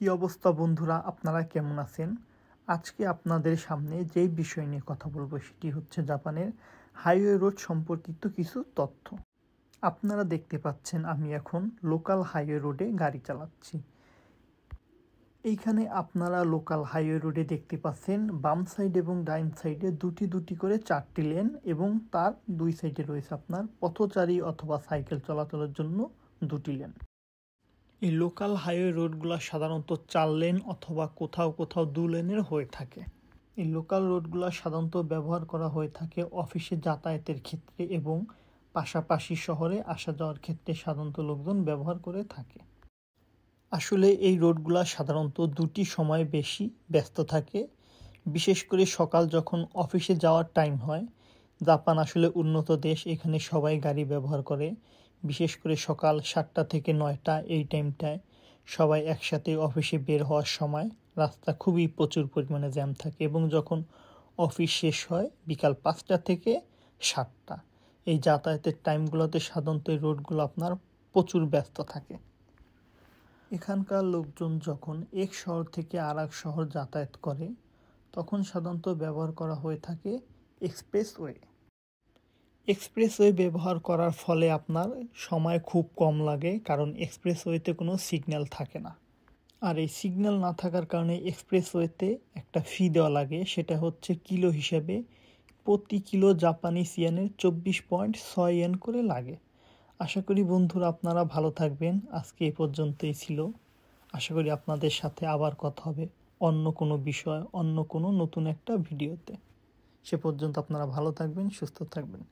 কি অবস্থা বন্ধুরা, আপনারা কেমন আছেন? আজকে আপনাদের সামনে যেই বিষয় নিয়ে কথা বলবো সেটি হচ্ছে জাপানের হাইওয়ে রোড সম্পর্কিত কিছু তথ্য। আপনারা দেখতে পাচ্ছেন আমি এখন লোকাল হাইওয়ে রোডে গাড়ি চালাচ্ছি। এইখানে আপনারা লোকাল হাইওয়ে রোডে দেখতে পাচ্ছেন বাম সাইড এবং ডাইন সাইডে দুটি দুটি করে 4টি লেন এবং তার দুই সাইডে রয়েছে আপনার পথচারী অথবা সাইকেল চলাচলের জন্য দুটি লেন। এই লোকাল হাইওয়ে রোডগুলো সাধারণত 4 লেন অথবা কোথাও কোথাও 2 লেনের হয়ে থাকে। এই লোকাল রোডগুলো সাধারণত ব্যবহার করা হয়ে থাকে অফিসে যাতায়াতের ক্ষেত্রে এবং পাশাপাশি শহরে আসা যাওয়ার ক্ষেত্রে সাধারণত লোকজন ব্যবহার করে থাকে। আসলে এই রোডগুলো সাধারণত দুটি সময় বেশি ব্যস্ত থাকে, বিশেষ করে সকাল যখন অফিসে যাওয়ার টাইম হয়। জাপান আসলে উন্নত দেশ, এখানে সবাই গাড়ি ব্যবহার করে। বিশেষ করে সকাল 7টা থেকে 9টা এই টাইমটায় সবাই একসাথে অফিসে বের হওয়ার সময় রাস্তা খুবই প্রচুর পরিমাণে জ্যাম থাকে এবং যখন অফিস শেষ হয় বিকাল 5টা থেকে 7টা, এই যাতায়াতের টাইমগুলোতে সাধারণত এই রোডগুলো আপনার প্রচুর ব্যস্ত থাকে। এখানকার লোকজন যখন এক শহর থেকে আর এক শহর যাতায়াত করে তখন সাধারণত ব্যবহার করা হয়ে থাকে এক্সপ্রেসওয়ে। এক্সপ্রেসওয়ে ব্যবহার করার ফলে আপনার সময় খুব কম লাগে, কারণ এক্সপ্রেসওয়েতে কোনো সিগন্যাল থাকে না। আর এই সিগন্যাল না থাকার কারণে এক্সপ্রেসওয়েতে একটা ফি দেওয়া লাগে, সেটা হচ্ছে কিলো হিসেবে প্রতি কিলো জাপানিজ ইয়েনের 24.6 ইয়েন করে লাগে। আশা করি বন্ধুরা আপনারা ভালো থাকবেন। আজকে এ পর্যন্তই ছিল। আশা করি আপনাদের সাথে আবার কথা হবে অন্য কোনো বিষয়, অন্য কোনো নতুন একটা ভিডিওতে। সে পর্যন্ত আপনারা ভালো থাকবেন, সুস্থ থাকবেন।